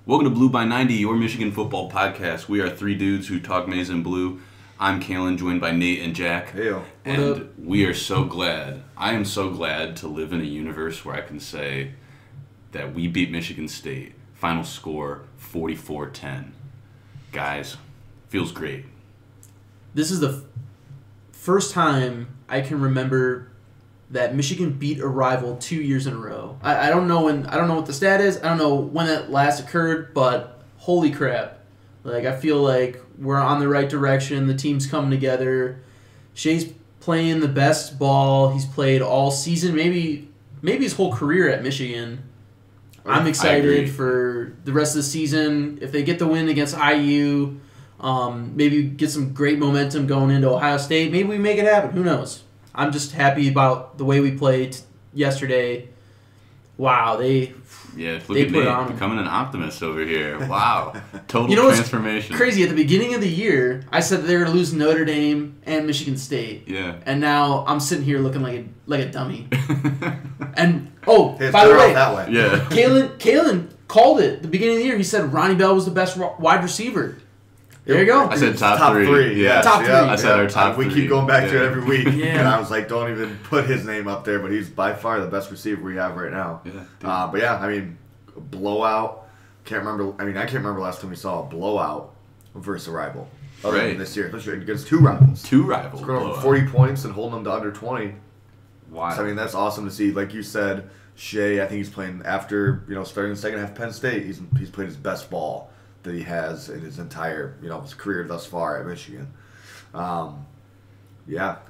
Welcome to Blue by 90, your Michigan football podcast. We are three dudes who talk maize and blue. I'm Kalen, joined by Nate and Jack. Heyo. And we are so glad. I am so glad to live in a universe where I can say that we beat Michigan State. Final score, 44-10. Guys, feels great. This is the first time I can remember that Michigan beat a rival 2 years in a row. I don't know what the stat is. I don't know when that last occurred, but holy crap. Like, I feel like we're on the right direction. The team's coming together. Shea's playing the best ball he's played all season, maybe his whole career at Michigan. I'm excited for the rest of the season. If they get the win against IU, maybe get some great momentum going into Ohio State. Maybe we make it happen. Who knows? I'm just happy about the way we played yesterday. Wow, they put at it me on. Becoming an optimist over here. Wow, total transformation. Crazy. At the beginning of the year, I said that they were going to lose Notre Dame and Michigan State. Yeah. And now I'm sitting here looking like a dummy. And Hey, by the way, that way. Yeah. Kalen called it at the beginning of the year. He said Ronnie Bell was the best wide receiver. There you go. I said top three. Yeah. Top three. I said our top three. We keep going back to it every week. Yeah. And I was like, don't even put his name up there, but he's by far the best receiver we have right now. Yeah. But yeah, I mean, blowout. I can't remember last time we saw a blowout versus a rival. Other than this year, especially against two rivals. Scoring over 40 points and holding them to under 20. Wow. So, I mean, that's awesome to see. Like you said, Shea, I think he's playing after, starting the second half of Penn State, he's played his best ball that he has in his entire, his career thus far at Michigan.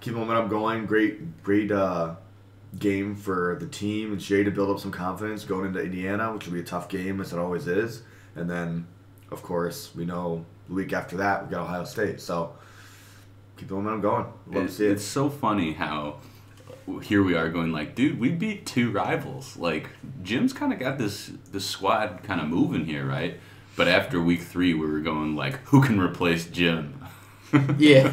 Keep momentum going. Great game for the team and Shea to build up some confidence going into Indiana, which will be a tough game as it always is. And then, of course, we know the week after that we got Ohio State. So keep the momentum going. Love to see it. It's so funny how here we are going like, dude, we beat two rivals. Like, Jim's kind of got this squad kind of moving here, right? But after week 3, we were going like, who can replace Jim? Yeah.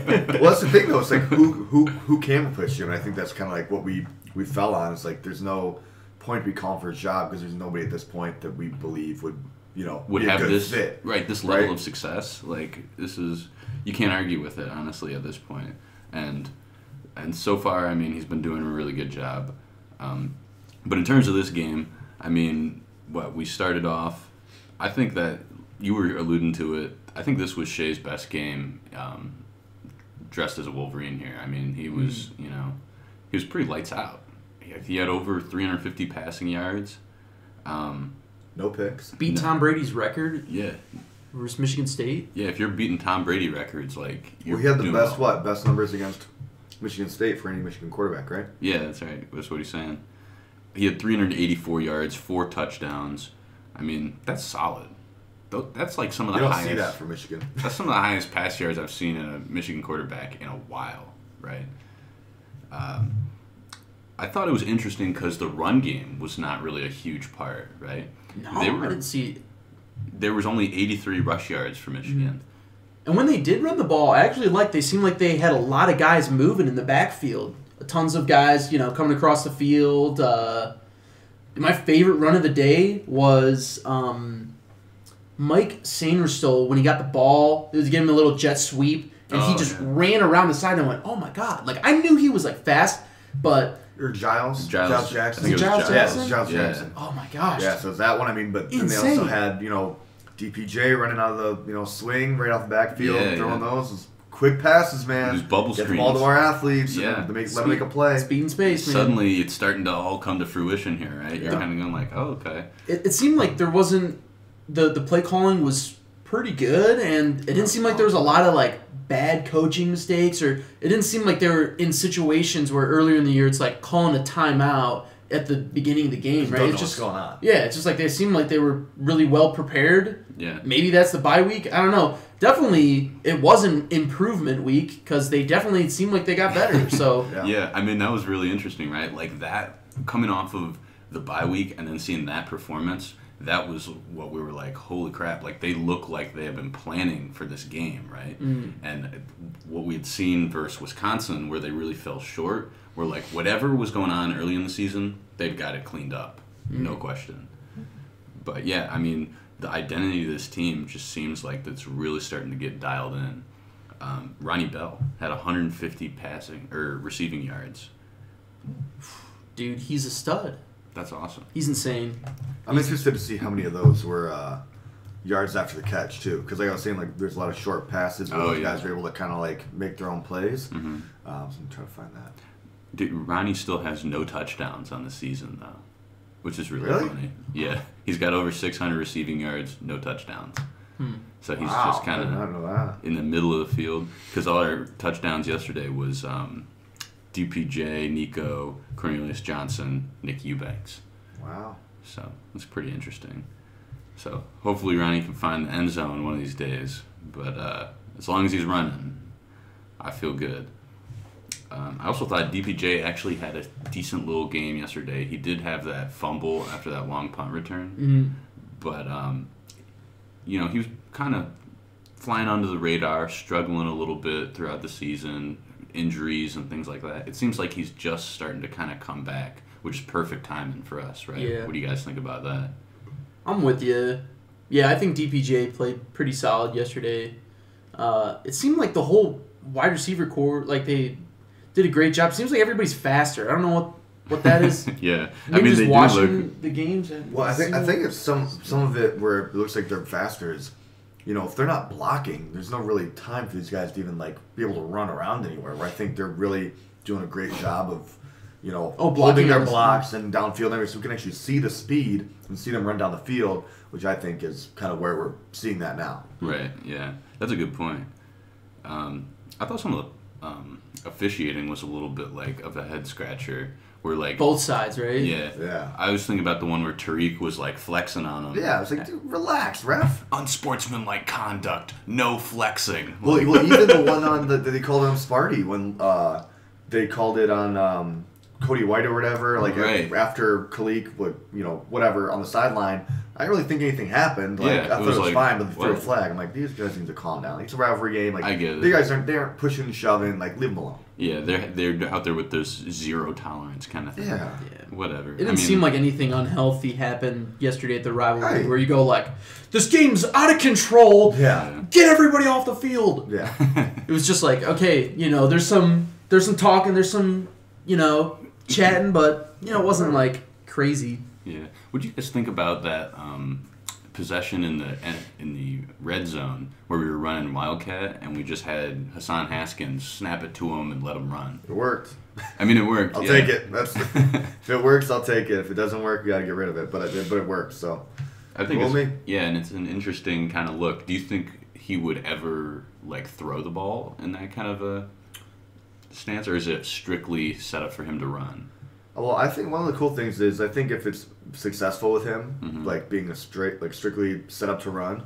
Well, that's the thing though. It's like who can replace Jim? And I think that's kind of like what we fell on. It's like there's no point to be calling for his job because there's nobody at this point that we believe would be have a good this fit. Right, this level of success. Like, this is, you can't argue with it honestly at this point. And so far, I mean, he's been doing a really good job. But in terms of this game, I mean, we started off. I think that you were alluding to it. I think this was Shea's best game, dressed as a Wolverine here. I mean, he was, he was pretty lights out. He had over 350 passing yards. No picks. Beat Tom Brady's record. Yeah. Versus Michigan State. Yeah, if you're beating Tom Brady records, like, you're he had the doing best well. best numbers against Michigan State for any Michigan quarterback, right? Yeah, that's right. That's what he's saying. He had 384 yards, 4 touchdowns. I mean, that's solid. That's like some of the highest. You don't see that for Michigan. That's some of the highest pass yards I've seen in a Michigan quarterback in a while, right? I thought it was interesting because the run game was not really a huge part, right? No, I didn't see it. There was only 83 rush yards for Michigan. Mm-hmm. And when they did run the ball, I actually they seemed like they had a lot of guys moving in the backfield. Tons of guys, coming across the field. My favorite run of the day was Mike Sainristil when he got the ball. It was giving him a little jet sweep, and he just ran around the side and went, "Oh my god!" Like, I knew he was fast, but or Giles Jackson. Jackson. I think it was Jackson? Giles Yeah. Jackson. Oh my gosh! Yeah, so it's that one. I mean, but then they Insane. also had DPJ running out of the swing right off the backfield, throwing those quick passes, man. Those bubble Get screens. the ball to our athletes. Yeah. Let them make a play. Speed and space, man. Suddenly, it's starting to all come to fruition here, right? You're kind of going like, oh, okay. It seemed like there wasn't the play calling was pretty good, and it didn't seem like there was a lot of bad coaching mistakes, or it didn't seem like they were in situations where earlier in the year it's like calling a timeout at the beginning of the game, right? Don't know it's just what's going on. Yeah, it's just like they seemed like they were really well prepared. Yeah. Maybe that's the bye week. I don't know. Definitely, it was an improvement week because they definitely seemed like they got better. So Yeah, I mean, that was really interesting, right? Like, that coming off of the bye week and then seeing that performance, that was what we were like, holy crap, like, they look like they have been planning for this game, right? And what we had seen versus Wisconsin, where they really fell short, were like, whatever was going on early in the season, they've got it cleaned up, no question. But yeah, I mean, the identity of this team just seems like it's really starting to get dialed in. Ronnie Bell had 150 passing or receiving yards. Dude, he's a stud. That's awesome. He's insane. I'm interested to see how many of those were yards after the catch too, because like I was saying, like there's a lot of short passes where those guys are able to kind of like make their own plays. Mm-hmm. So I'm trying to find that. Dude, Ronnie still has no touchdowns on the season though, which is really funny. Yeah, he's got over 600 receiving yards, no touchdowns. So he's just kind of in the middle of the field, because all our touchdowns yesterday was DPJ, Nico, Cornelius Johnson, Nick Eubanks. Wow. So it's pretty interesting. So hopefully Ronnie can find the end zone one of these days. But as long as he's running, I feel good. I also thought DPJ actually had a decent little game yesterday. He did have that fumble after that long punt return. But, he was kind of flying under the radar, struggling a little bit throughout the season, injuries and things like that. It seems like he's just starting to kind of come back, which is perfect timing for us, right? Yeah. What do you guys think about that? I'm with you. Yeah, I think DPJ played pretty solid yesterday. It seemed like the whole wide receiver core, like they did a great job. Seems like everybody's faster. I don't know what that is. Yeah, Maybe just watching the games. Well, I think it's some of it where it looks like they're faster is, if they're not blocking, there's no really time for these guys to even like be able to run around anywhere. Where I think they're really doing a great job of, holding their blocks and downfield areas, so we can actually see the speed and see them run down the field, which I think is kind of where we're seeing that now. Right. Yeah, that's a good point. I thought some of the officiating was a little bit like of a head scratcher. Where like both sides, right? Yeah. I was thinking about the one where Tariq was like flexing on him. Yeah, I was like, dude, relax, ref. Unsportsmanlike conduct, no flexing. Well, even the one on that they called him Sparty when they called it on Cody White or whatever, like after Khalik would, whatever on the sideline. I didn't really think anything happened. Like I thought it was fine, but they threw a flag. I'm like, these guys need to calm down. It's a rivalry game. Like I get it. These guys aren't pushing and shoving. Like leave them alone. Yeah, they're out there with this zero tolerance kind of thing. Yeah. Whatever. It didn't seem like anything unhealthy happened yesterday at the rivalry where you go like, this game's out of control. Yeah. Get everybody off the field. Yeah. It was just like, okay, there's some talking, there's some, chatting, but it wasn't like crazy. Yeah. What do you guys think about that possession in the red zone where we were running Wildcat and we just had Hassan Haskins snap it to him and let him run? It worked. I mean, it worked. I'll take it. If it works, I'll take it. If it doesn't work, we gotta get rid of it. But it works. So I think and it's an interesting kind of look. Do you think he would ever like throw the ball in that kind of a stance, or is it strictly set up for him to run? Well, I think one of the cool things is I think if it's successful with him, like being strictly set up to run,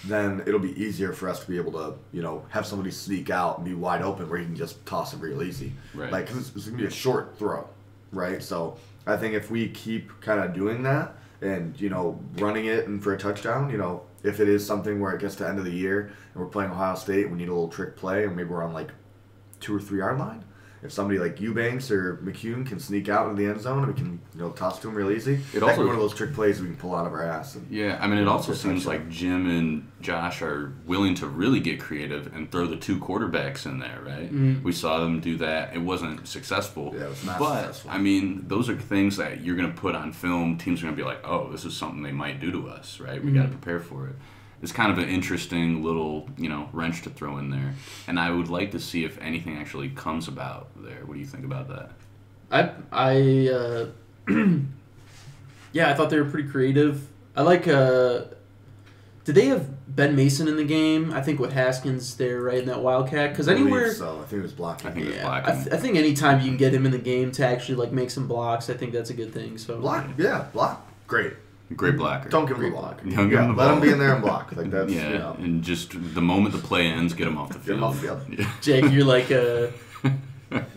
then it'll be easier for us to be able to, have somebody sneak out and be wide open where he can just toss it real easy. Right. Like, 'cause it's going to be a short throw, right? So I think if we keep kind of doing that and, running it and for a touchdown, if it is something where it gets to the end of the year and we're playing Ohio State, we need a little trick play and maybe we're on like 2 or 3 yard line. If somebody like Eubanks or McCune can sneak out into the end zone and we can, toss to him real easy, that can be one of those trick plays we can pull out of our ass. And, it also seems like Jim and Josh are willing to really get creative and throw the 2 quarterbacks in there, right? We saw them do that. It wasn't successful. Yeah, it was not successful. Those are things that you're going to put on film. Teams are going to be like, oh, this is something they might do to us, right? We got to prepare for it. It's kind of an interesting little, wrench to throw in there. And I would like to see if anything actually comes about there. What do you think about that? I thought they were pretty creative. I like, did they have Ben Mason in the game? I think with Haskins there, right, in that Wildcat? Because anywhere... so. I think it was blocking. I think anytime you can get him in the game to actually, like, make some blocks, I think that's a good thing. So block, great. Great blocker. Don't give him the block. Let him be in there and block. Like that's and just the moment the play ends, get him off the field. Get him off the field. Yeah. Jake, you're like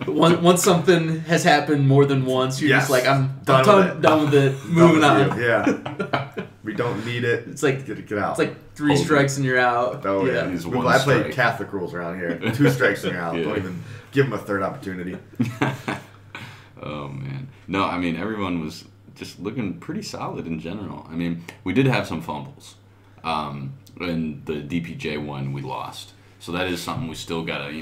once something has happened more than once, you're just like I'm done with it. Moving on. Yeah. We don't need it. It's like get out. It's like 3 strikes and you're out. Oh yeah. I play Catholic rules around here. 2 strikes and you're out. Don't even give him a third opportunity. Oh man. No, everyone was just looking pretty solid in general. We did have some fumbles. And the DPJ one we lost. So that is something we still gotta,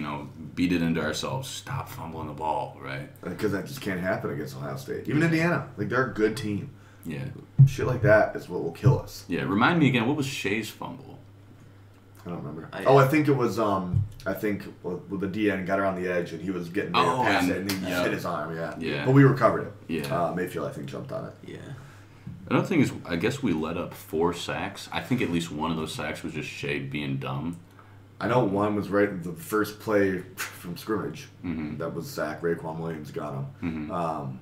beat it into ourselves. Stop fumbling the ball, right? Because that just can't happen against Ohio State. Even Indiana, like they're a good team. Yeah. Shit like that is what will kill us. Yeah. Remind me again. What was Shea's fumble? I don't remember. I think it was. Well, the DN got her on the edge and he was getting there to pass it and he hit his arm. Yeah. Yeah. But we recovered it. Yeah. Mayfield, I think, jumped on it. Yeah. Another thing is, I guess we let up 4 sacks. I think at least one of those sacks was just Shea being dumb. I know one was right in the first play from scrimmage. Mm-hmm. That was sack. Raekwon Williams got him. Mm-hmm.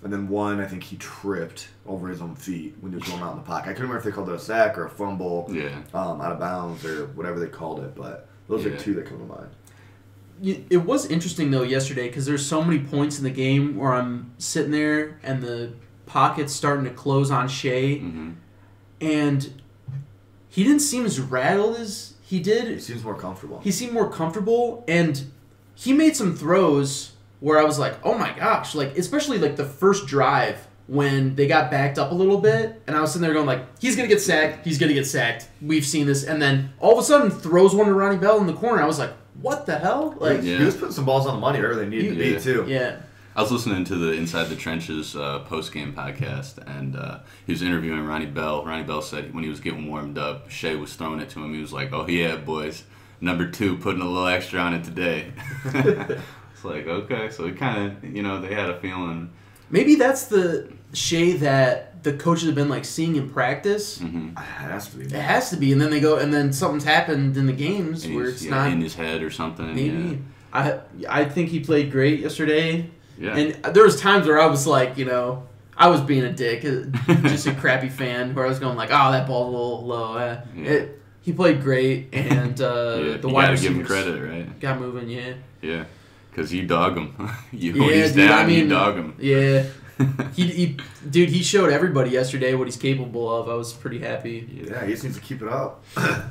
And then one, I think he tripped over his own feet when he was going out in the pocket. I couldn't remember if they called it a sack or a fumble, out of bounds or whatever they called it. But those are 2 that come to mind. It was interesting, though, yesterday because there's so many points in the game where I'm sitting there and the pocket's starting to close on Shea. Mm-hmm. And he didn't seem as rattled as he did. He seems more comfortable. He seemed more comfortable, and he made some throws where I was like, oh my gosh, like especially like the first drive when they got backed up a little bit, and I was sitting there going like, he's gonna get sacked. We've seen this, and then all of a sudden throws one to Ronnie Bell in the corner. I was like, what the hell? Like he was putting some balls on the money wherever they needed to be too. Yeah. I was listening to the Inside the Trenches post-game podcast, and he was interviewing Ronnie Bell. Ronnie Bell said when he was getting warmed up, Shea was throwing it to him. He was like, oh yeah, boys, number 2, putting a little extra on it today. It's like, okay, so it kind of, they had a feeling. Maybe that's the Shea that the coaches have been like seeing in practice. Mm-hmm. It has to be. It has to be, and then they go, and then something's happened in the games And where he's, it's not in his head or something. Maybe. Yeah. I think he played great yesterday. Yeah. And there was times where I was like, I was being a dick, just a crappy fan, where I was going like, oh, that ball's a little low. He played great, and the wide gotta receivers give him credit, right? got moving, yeah. Yeah, because you dog him. When he's dude, down, you dog him. Yeah. He showed everybody yesterday what he's capable of. I was pretty happy. Yeah, he just needs to keep it up.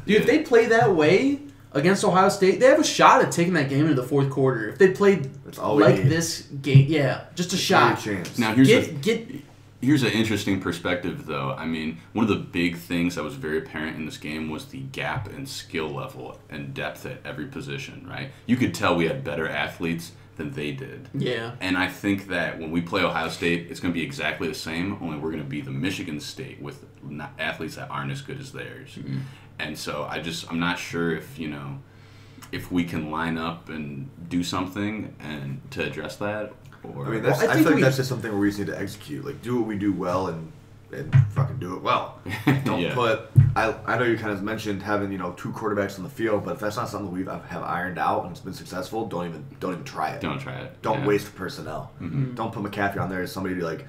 Dude, if they play that way against Ohio State, they have a shot at taking that game into the fourth quarter. If they played like this game, just a shot. Now here's an interesting perspective, though. I mean, one of the big things that was very apparent in this game was the gap in skill level and depth at every position. Right? You could tell we had better athletes than they did. Yeah. And I think that when we play Ohio State, it's going to be exactly the same. Only we're going to be the Michigan State with athletes that aren't as good as theirs. Mm-hmm. And so I'm not sure if we can line up and do something and to address that. Or I mean, I feel like that's just something where we just need to execute. Like, do what we do well and fucking do it well. Don't put. I know you kind of mentioned having 2 quarterbacks on the field, but if that's not something we have ironed out and it's been successful, don't even try it. Don't try it. Don't waste personnel. Mm-hmm. Don't put McCaffrey on there as somebody to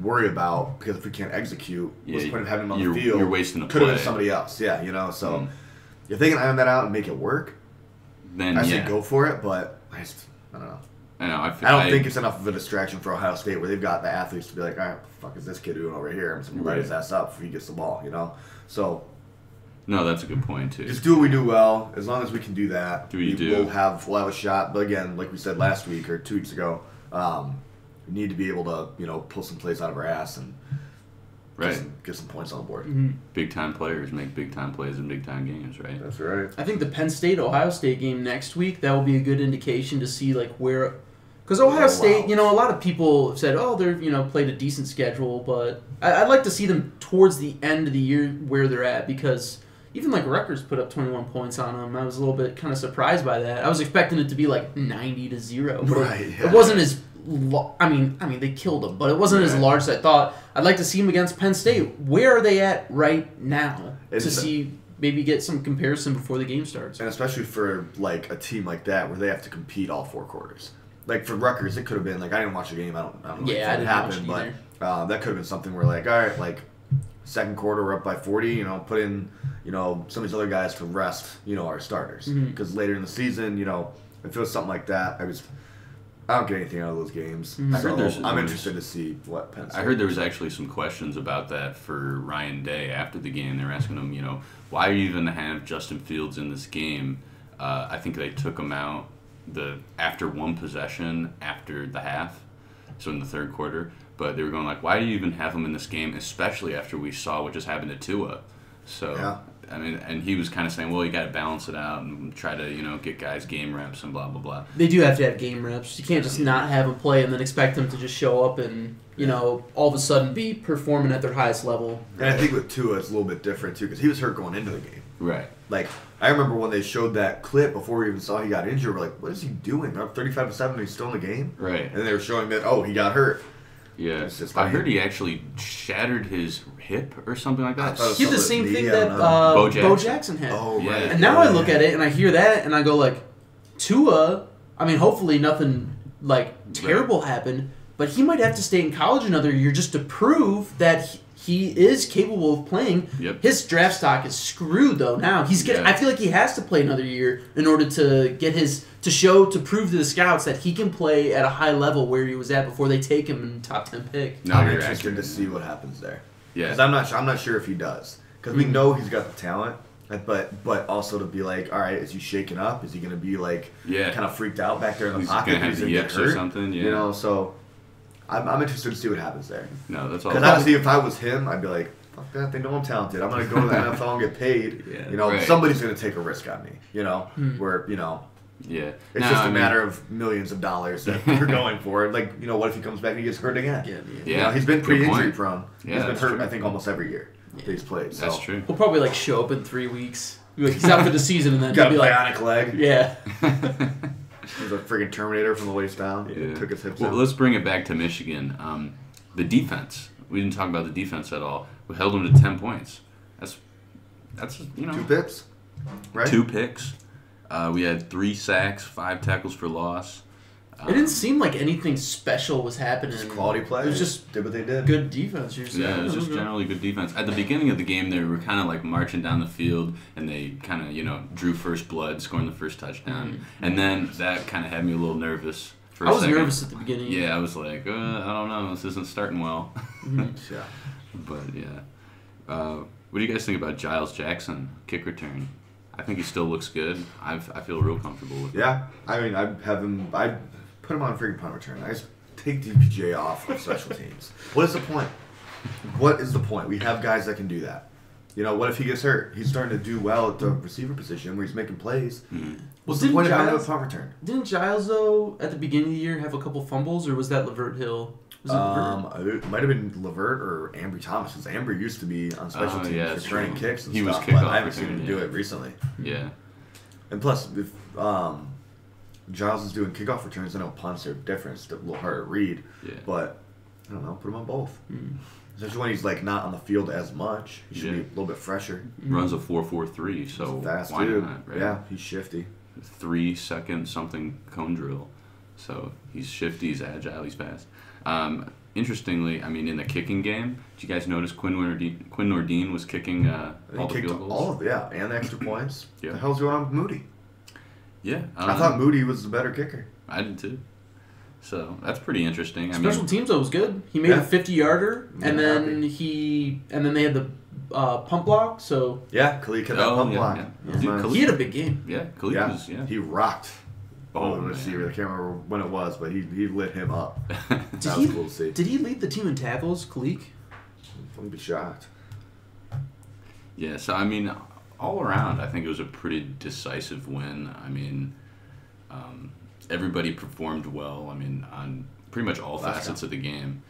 worry about, because if we can't execute, what's the point of having him on the field? You're wasting a play. Could have been somebody else. Yeah, So if they can iron that out and make it work, then I say go for it. But I don't know. I don't think it's enough of a distraction for Ohio State where they've got the athletes to be like, all right, what the fuck is this kid doing over here? I'm just going to light his ass up if he gets the ball, So, no, that's a good point, too. Just do what we do well. As long as we can do that, we'll have a shot. But again, like we said last week or 2 weeks ago, we need to be able to, pull some plays out of our ass and get some points on the board. Mm-hmm. Big-time players make big-time plays in big-time games, right? That's right. I think the Penn State-Ohio State game next week, that will be a good indication to see, where... Because Ohio State, a lot of people said, oh, they're, played a decent schedule, but I'd like to see them towards the end of the year where they're at, because even, Rutgers put up 21 points on them. I was a little bit kind of surprised by that. I was expecting it to be, 90-0. But it wasn't as... I mean, they killed them, but it wasn't as large as I thought. I'd like to see them against Penn State. Where are they at right now to see... Maybe get some comparison before the game starts. And especially for, a team like that where they have to compete all 4 quarters. For Rutgers, it could have been, I didn't watch the game. I don't know if it happened, but that could have been something where, all right, second quarter, we're up by 40, put in, some of these other guys to rest, our starters. Because later in the season, if it was something like that, I don't get anything out of those games. So I'm interested to see what Penn State. I heard there was actually some questions about that for Ryan Day after the game. They were asking him, why are you even have Justin Fields in this game? I think they took him out after one possession after the half, so in the third quarter. But they were going why do you even have him in this game, especially after we saw what just happened to Tua? So, Yeah. I mean, and he was kind of saying, well, you got to balance it out and try to, get guys game reps and blah, blah, blah. They do have to have game reps. You can't just not have them play and then expect them to just show up and, all of a sudden be performing at their highest level. And I think with Tua, it's a little bit different, too, because he was hurt going into the game. Right. Like, I remember when they showed that clip before we even saw he got injured, we're like, what is he doing? They're up 35-7 and he's still in the game? Right. And they were showing that, he got hurt. Yeah. It's just I like- heard he actually shattered his hip or something like that. thought it He had the was same knee, thing I that don't know. Bo Jackson had. Oh, Yeah. right. And now I look at it and I hear that and I go like, Tua, I mean, hopefully nothing terrible happened, but he might have to stay in college another year just to prove that he is capable of playing. Yep. His draft stock is screwed though now. Yeah. I feel like he has to play another year in order to get to prove to the scouts that he can play at a high level where he was at before they take him in top 10 pick. No, I'm you're interested accurate. to see what happens there. Yeah. Because I'm not sure if he does. Because we know he's got the talent, but also to be like, all right, is he shaking up? Is he going to be kind of freaked out back there in the He's pocket? gonna have He's the gonna get yips or hurt? something, yeah. So I'm interested to see what happens there. No, that's all. Because honestly, if I was him, I'd be like, fuck that, they know I'm talented. I'm going to go to the NFL and get paid. Yeah, right. Somebody's going to take a risk on me, where, Yeah. it's just a matter of millions of dollars that we're going for. Like, what if he comes back and he gets hurt again? Yeah. He's been Good pretty point. injury prone. Yeah, He's been that's hurt, true. I think, almost every year that he's played. So. That's true. He'll probably show up in 3 weeks. He's out for the season and then Got a he'll be bionic leg. yeah. He's a friggin' Terminator from the waist down. Yeah. Took his hips Well, out. let's bring it back to Michigan. The defense. We didn't talk about the defense at all. We held them to 10 points. That's 2 pips, right? 2 picks. We had 3 sacks, 5 tackles for loss. It didn't seem like anything special was happening. Just quality play. It was just did what they did. good defense. You're saying. Yeah, it was just generally good defense. At the beginning of the game, they were kind of marching down the field, and they kind of, drew first blood, scoring the first touchdown. Mm-hmm. And then that kind of had me a little nervous for a I was second. nervous at the beginning. Yeah, I was like, I don't know, this isn't starting well. Yeah. But, yeah. What do you guys think about Giles Jackson, kick return? I think he still looks good. I feel real comfortable with it. Yeah. I mean, I put him on a freaking punt return. I just take DPJ off of special teams. What is the point? What is the point? We have guys that can do that. What if he gets hurt? He's starting to do well at the receiver position where he's making plays. Mm-hmm. What's Well, the point of having a Giles- punt return? Didn't Giles though at the beginning of the year have a couple fumbles, or was that Lavert Hill? Was it Lavert? It might have been Lavert or Ambry Thomas, because Ambry used to be on special teams yeah, that's returning true. kicks and He was stuff, kickoff but I haven't seen him return, do yeah. it recently. Yeah. And plus, if Giles is doing kickoff returns, I know punts are different. It's a little harder to read. Yeah. But, I don't know, put him on both. Especially when he's not on the field as much. He should be Yeah. a little bit fresher. Runs a 4.43, so He's a fast why dude. not, right? Yeah, he's shifty. 3-second something cone drill. So he's shifty, he's agile, he's fast. Interestingly, I mean, in the kicking game, did you guys notice Quinn Nordine was kicking He all the kicked field goals? all of and the extra points. Yeah. What the hell's going on with Moody? Yeah, I thought Moody was the better kicker. I did too. So that's pretty interesting. Special teams though was good. He made Yeah. a 50-yarder, and Yeah, then they had the pump block. So Yeah, Khalid hit that pump block. Yeah. That was Dude, nice. Khalid- he had a big game. Yeah, Khalid was, yeah. He rocked. Oh, the man. receiver. I can't remember when it was, but he lit him up. Did That he? was cool to see. Did he lead the team in tackles, Kalik? Wouldn't be shocked. Yeah, so I mean, all around, I think it was a pretty decisive win. I mean, everybody performed well. I mean, on pretty much all facets of the game.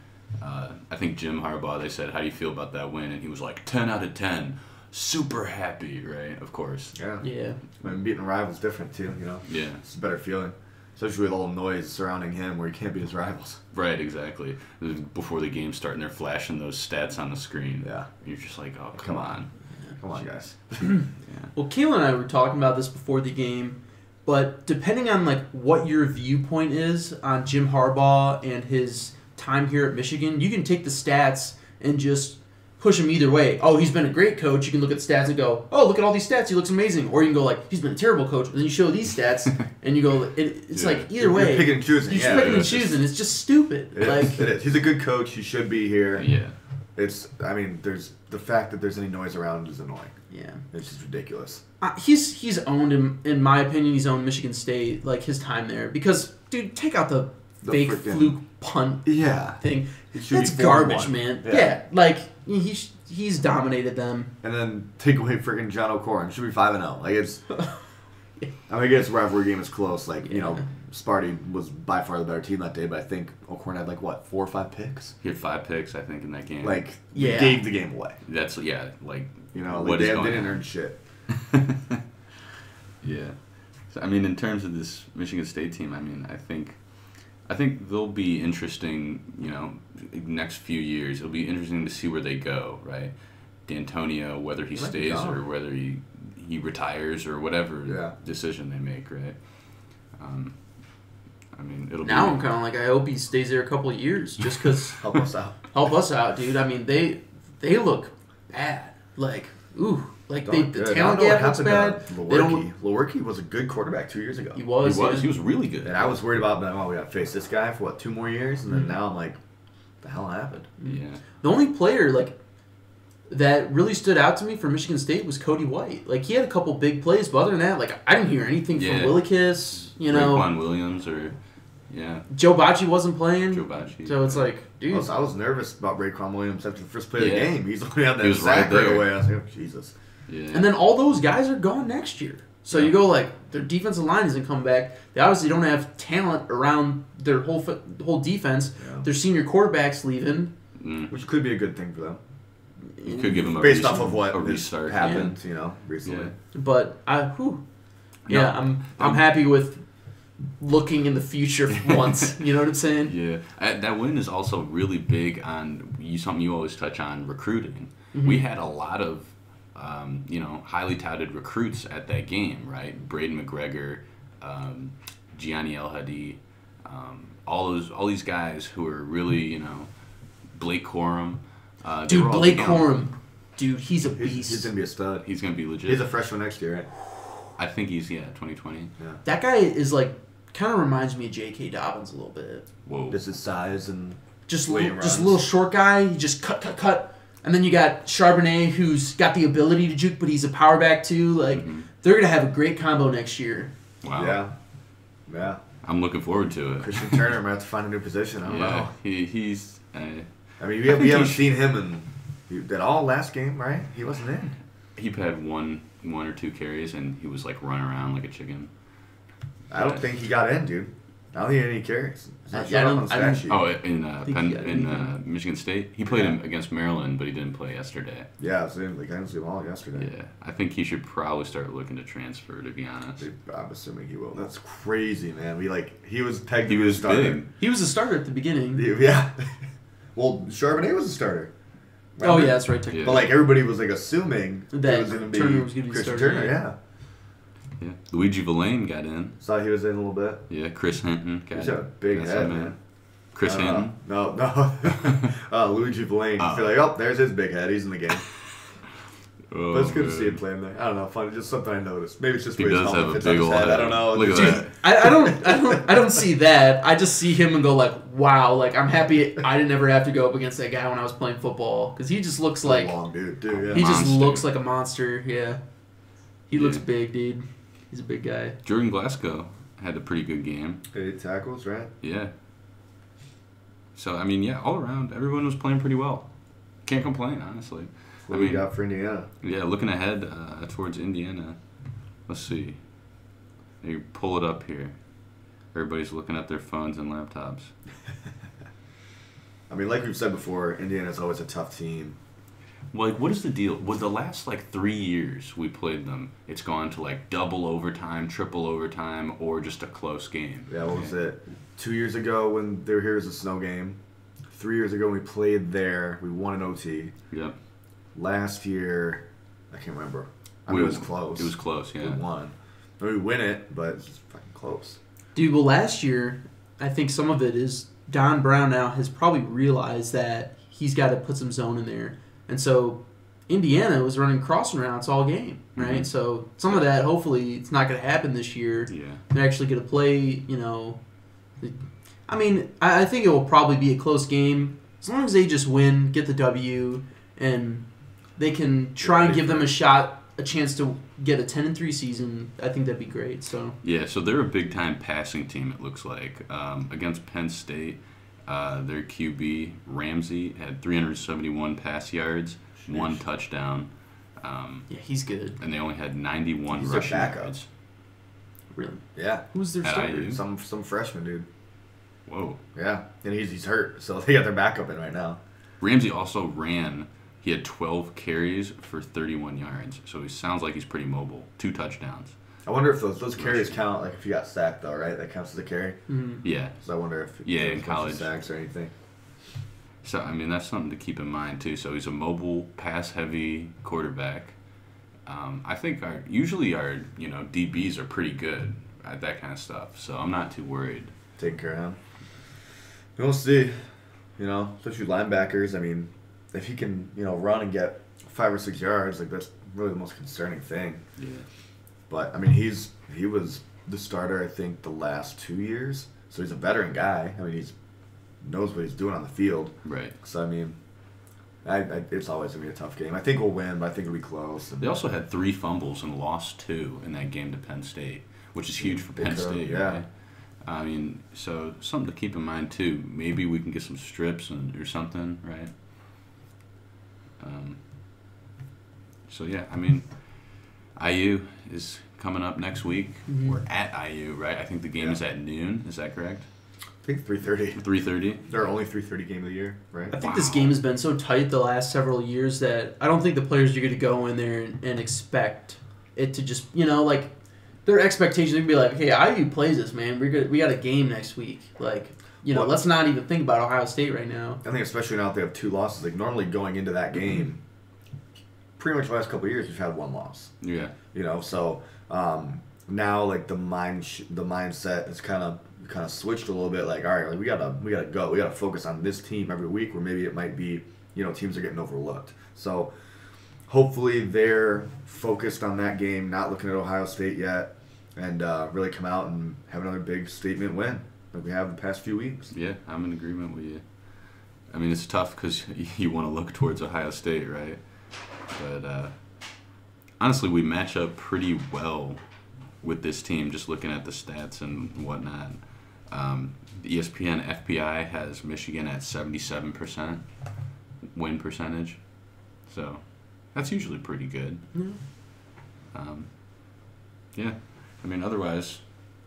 I think Jim Harbaugh, they said, how do you feel about that win? And he was like, 10 out of 10. Super happy, right? Of course. Yeah. Yeah. I mean, beating a rival's different, too, Yeah, It's a better feeling. Especially with all the noise surrounding him where he can't beat his rivals. right, exactly. Before the game starting, they're flashing those stats on the screen. Yeah. You're just like, oh, come on. Come on, guys. Well, Kayla and I were talking about this before the game, but depending on what your viewpoint is on Jim Harbaugh and his time here at Michigan, you can take the stats and just push him either way. Oh, he's been a great coach. You can look at the stats and go, oh, look at all these stats. He looks amazing. Or you can go he's been a terrible coach. And then you show these stats and you go, it's Yeah. either way. You're picking and choosing. You're Yeah, picking and it's just- choosing. It's just stupid. It is. He's a good coach. He should be here. Yeah. There's the fact that there's any noise around is annoying. Yeah. It's just ridiculous. He's owned him, in my opinion, he's owned Michigan State, his time there. Because, dude, take out the fake freaking- fluke punt Yeah. thing. It should That's be garbage, 4-1. man. Yeah. Yeah, he's dominated them. And then take away freaking John O'Corn. Should be 5-0. Like, it's... I guess rivalry game is close. Like, you know, Sparty was by far the better team that day, but I think O'Corn had, like, what, 4 or 5 picks? He had 5 picks, I think, in that game. Like, gave the game away. That's, like... You know, like what they is going didn't on? earn shit. Yeah. So, I mean, in terms of this Michigan State team, I mean, I think they'll be interesting, you know, next few years. It'll be interesting to see where they go, right? D'Antonio, whether he stays or whether he retires or whatever decision they make, right? I mean, it'll now be... I'm kind of like, I hope he stays there a couple of years just because... Help us out. Help us out, dude. I mean, they look bad. Like, ooh. Like, the talent gap looks bad. Lewerke was a good quarterback 2 years ago. He was. He was really good. And I was worried about, we got to face this guy for, 2 more years? And then now I'm like, what the hell happened? Yeah. The only player, like, that really stood out to me for Michigan State was Cody White. Like, he had a couple big plays, but other than that, like, I didn't hear anything from Willikis, you know. Raekwon Williams or... Yeah. Joe Bocci wasn't playing. So it's like, dude. I was nervous about Raekwon Williams after the first play of the game. He's only on that right sack right away. I was like, oh, Jesus. Yeah. And then all those guys are gone next year. So you go like, their defensive line isn't coming back. They obviously don't have talent around their whole defense. Yeah. Their senior quarterback's leaving. Which could be a good thing for them. You could give them based off of what restart happened, you know, recently. Yeah. But I'm happy with looking in the future for once. You know what I'm saying? Yeah. That win is also really big on something you always touch on, recruiting. Mm-hmm. We had a lot of highly touted recruits at that game, right? Braden McGregor, Gianni El Hadi, all these guys who are really, Blake Corum. Dude, Blake Corum. Dude, he's a beast. He's going to be a stud. He's going to be legit. He's a freshman next year, right? I think he's, 2020. Yeah. That guy is like, kind of reminds me of J.K. Dobbins a little bit. Whoa. Just his size and just a little short guy. He just cut. And then you got Charbonnet, who's got the ability to juke, but he's a power back too. Like, they're going to have a great combo next year. Wow. Yeah. I'm looking forward to it. Christian Turner might have to find a new position. I don't know. He's... we haven't seen him at all last game, right? He wasn't in. He had one or two carries, and he was like running around like a chicken. I don't think he got in, dude. I don't think he had any carries. In Michigan State, he played him against Maryland, but he didn't play yesterday. Yeah, I didn't see him all yesterday. Yeah, I think he should probably start looking to transfer. To be honest, I'm assuming he will. That's crazy, man. He was pegged. He was starter. Big. He was a starter at the beginning. Yeah. Well, Charbonnet was a starter. Right? Oh yeah, that's right. Yeah. But everybody was assuming that it was going to be Turner was going to be Christian starter. Turner. Yeah. Yeah, Luigi Villain got in. Saw he was in a little bit. Yeah, Chris Hinton got in. He's got a big head, man. Chris Hinton? No. Luigi Villain. I feel like, there's his big head. He's in the game. But it's good to see him playing there. I don't know, funny, just something I noticed. Maybe it's just where his helmet fits on his head. I don't know. Look at that. I don't see that. I just see him and go like, wow, like I'm happy I didn't ever have to go up against that guy when I was playing football because he just looks like long dude, yeah. He just looks like a monster. Yeah, he looks big, dude. He's a big guy. Jordan Glasgow had a pretty good game. 8 tackles, right? Yeah. So all around, everyone was playing pretty well. Can't complain, honestly. What do you got for Indiana? Yeah, looking ahead towards Indiana. Let's see. You pull it up here. Everybody's looking at their phones and laptops. Like we've said before, Indiana's always a tough team. Well, what is the deal? With the last 3 years we played them, it's gone to double overtime, triple overtime, or just a close game. Yeah, what was it? 2 years ago when they were here as a snow game. 3 years ago when we played there, we won an OT. Yep. Last year, I can't remember. It was close. It was close, yeah. We won. We win it, but it's just fucking close. Dude, well, last year, I think some of it is Don Brown now has probably realized that he's got to put some zone in there. And so Indiana was running crossing routes all game, right? Mm-hmm. So some of that, hopefully, it's not going to happen this year. Yeah. They're actually going to play, I think it will probably be a close game. As long as they just win, get the W, and they can try and give them a chance to get a 10-3 season, I think that'd be great. So yeah, so they're a big-time passing team, it looks like. Against Penn State, Their QB, Ramsey, had 371 pass yards, 1 touchdown. Yeah, he's good. And they only had 91 He's their rushing backup. yards. Really? Yeah. Who's their At starter? IU? Some freshman dude. Whoa. Yeah, and he's hurt, so they got their backup in right now. Ramsey also ran. He had 12 carries for 31 yards, so he sounds like he's pretty mobile. 2 touchdowns. I wonder if those carries count, like if you got sacked though, right? That counts as a carry. Mm-hmm. Yeah. So I wonder if Yeah, there in was a bunch of college. sacks or anything. So, I mean, that's something to keep in mind, too. So, he's a mobile, pass-heavy quarterback. I think usually our DBs are pretty good at that kind of stuff. So, I'm not too worried. Taking care of him. We'll see. Especially linebackers. I mean, if he can, run and get 5 or 6 yards, like that's really the most concerning thing. Yeah. But I mean, he was the starter, I think, the last 2 years. So he's a veteran guy. I mean, he's knows what he's doing on the field. Right. So I mean, it's always gonna be a tough game. I think we'll win, but I think it'll be close. They also had 3 fumbles and lost 2 in that game to Penn State, which is huge for Penn State, yeah. right? I mean, so something to keep in mind, too. Maybe we can get some strips or something, right? So, yeah, I mean, IU is coming up next week. Mm-hmm. We're at IU, right? I think the game is at noon. Is that correct? I think 3:30. 3:30? They're only 3:30 game of the year, right? I think this game has been so tight the last several years that I don't think the players are going to go in there and expect it to just, like, their expectations are going to be like, hey, IU plays us, man. We got a game next week. Like, let's not even think about Ohio State right now. I think especially now that they have 2 losses, like normally going into that game, pretty much the last couple of years we've had 1 loss. Yeah. So now like the mindset is kind of switched a little bit. Like, all right, like we gotta go. We gotta focus on this team every week, where maybe it might be teams are getting overlooked. So hopefully they're focused on that game, not looking at Ohio State yet, and really come out and have another big statement win like we have the past few weeks. Yeah, I'm in agreement with you. I mean, it's tough because you want to look towards Ohio State, right? But honestly, we match up pretty well with this team, just looking at the stats and whatnot. The ESPN FPI has Michigan at 77% win percentage. So that's usually pretty good. Yeah. I mean, otherwise,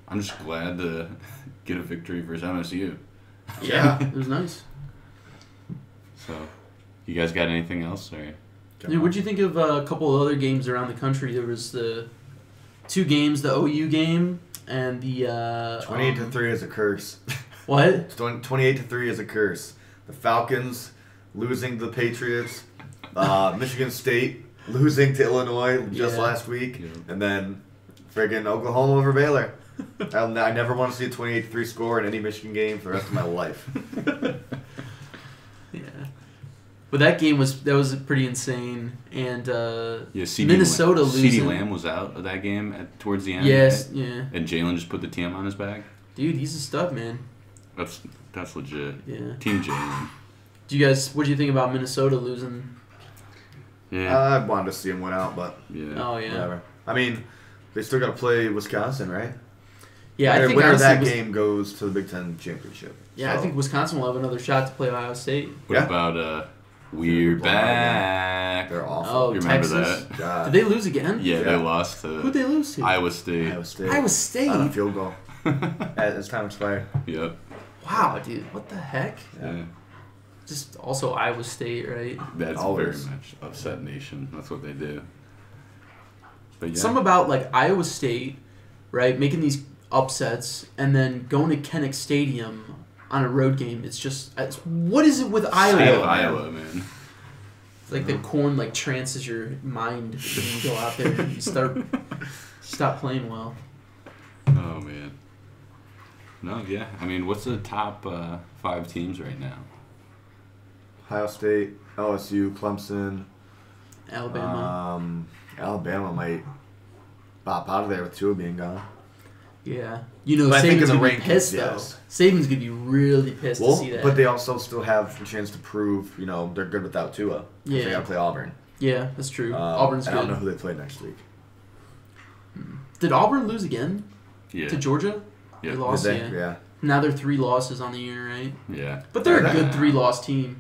I'm just glad to get a victory versus MSU. Yeah, it was nice. So, you guys got anything else? Or? Dude, what'd you think of a couple of other games around the country? There was the 2 games, the OU game and the 28-3 is a curse. What? 28-3 is a curse. The Falcons losing to the Patriots, Michigan State losing to Illinois just last week, and then friggin' Oklahoma over Baylor. I never want to see a 28-3 score in any Michigan game for the rest of my life. Yeah. But that game was pretty insane, and Minnesota losing. CeeDee Lamb was out of that game towards the end. Yes, right? yeah. And Jalen just put the TM on his back. Dude, he's a stud, man. That's legit. Yeah. Team Jalen. What do you think about Minnesota losing? Yeah. I wanted to see him win out, but Oh yeah. whatever. I mean, they still got to play Wisconsin, right? Yeah, I think winner of honestly, that game goes to the Big Ten championship. Yeah, so. I think Wisconsin will have another shot to play Ohio State. What about We're Back? They're awful. Oh, you remember Texas? that? God. Did they lose again? Yeah, they lost to. Who'd they lose to? Iowa State. Iowa State. On a field goal. As time expired. Yep. Wow, dude, what the heck? Yeah. Just also Iowa State, right? That's Always. very much upset nation. That's what they do. But yeah. Something about like Iowa State, right, making these upsets and then going to Kinnick Stadium on a road game. What is it with Iowa? State of Iowa, man. It's like the corn like trances your mind when you go out there and you stop playing well. Oh man. No, yeah. I mean, what's the top 5 teams right now? Ohio State, LSU, Clemson, Alabama. Alabama might bop out of there with Tua being gone. Yeah. But I think Saban's in the going to be rankings, pissed, yes. though. Saban's going to be really pissed to see that. But they also still have a chance to prove, they're good without Tua. Yeah. They got to play Auburn. Yeah, that's true. Auburn's good. I don't know who they play next week. Did Auburn lose again? Yeah. To Georgia? Yeah. They lost, Did they? yeah. Yeah. Now they're 3 losses on the year, right? Yeah. But they're a Yeah. good 3-loss team.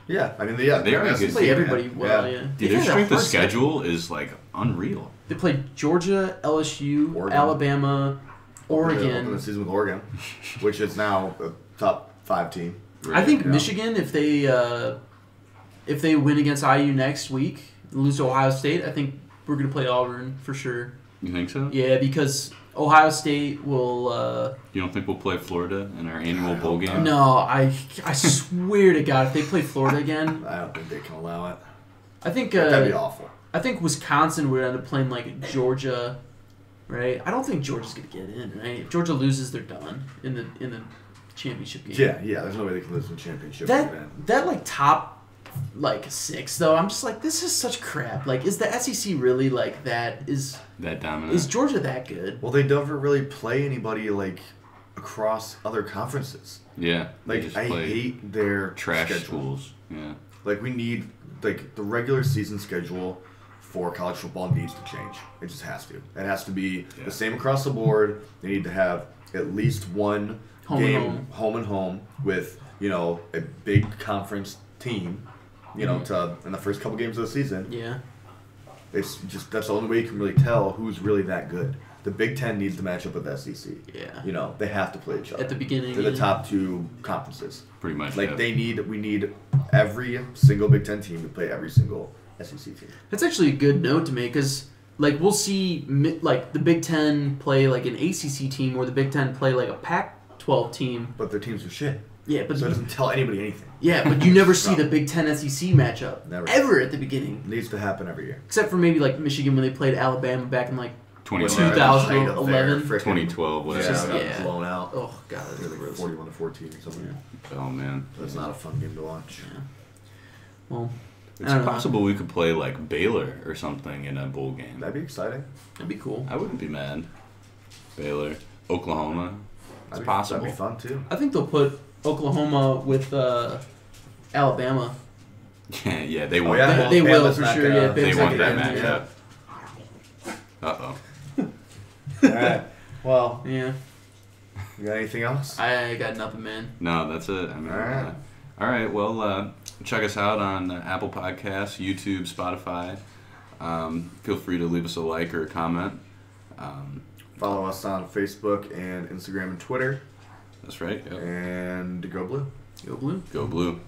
Yeah, I mean, They are a They good play team, everybody well, yeah. Dude, They've their had a strength of hard schedule is like unreal. They played Georgia, LSU, Oregon. Alabama, Open Oregon. the season with Oregon, which is now a top 5 team. I think Yeah. Michigan, if they win against IU next week, lose to Ohio State, I think we're going to play Auburn for sure. You think so? Yeah, because Ohio State will... You don't think we'll play Florida in our annual bowl game? no, I swear to God, if they play Florida again, I don't think they can allow it. I think That'd be awful. I think Wisconsin would end up playing like Georgia, right? I don't think Georgia's gonna get in, right? If Georgia loses, they're done in the championship game. Yeah. There's no way they can lose in the championship. That like top like 6 though, I'm just like, this is such crap. Like, is the SEC really like that? That dominant? Is Georgia that good? Well, they never really play anybody like across other conferences. Yeah. they Like, just I play hate their trash schedule. schools. Yeah. Like, we need like the regular season schedule for college football needs to change. It just has to. It has to be the same across the board. They need to have at least one game home and home with, a big conference team, to in the first couple games of the season. Yeah. It's just that's the only way you can really tell who's really that good. The Big Ten needs to match up with SEC. Yeah. They have to play each other At the beginning. to the top 2 conferences. Pretty much. Like yeah. we need every single Big Ten team to play every single SEC team. That's actually a good note to make, because like we'll see like the Big Ten play like an ACC team, or the Big Ten play like a Pac-12 team. But their teams are shit. Yeah, but So it doesn't tell anybody anything. yeah, but you never see the Big Ten SEC matchup Never. ever at the beginning, It needs to happen every year. except for maybe like Michigan when they played Alabama back in like 2011. 2011. 2012. Yeah, Whatever. got Yeah. blown out. Oh god, that's They were like gross. 41-14 or something. Oh, man. That's not a fun game to watch. Yeah. Well, It's I don't know. possible we could play like Baylor or something in a bowl game. That'd be exciting. That'd be cool. I wouldn't be mad. Baylor. Oklahoma. It's That'd possible. be fun too. I think they'll put Oklahoma with Alabama. Yeah, they want yeah? that. They will Bama's for not sure. gonna- Yeah, They Bama's want not that gonna get in there. matchup. Uh-oh. All right. Well, Yeah, you got anything else? I got nothing, man. No, that's it. I mean, All right. all right. Well, check us out on Apple Podcasts, YouTube, Spotify. Feel free to leave us a like or a comment. Follow us on Facebook and Instagram and Twitter. That's right. Yep. And go blue. Go Blue. Go Blue.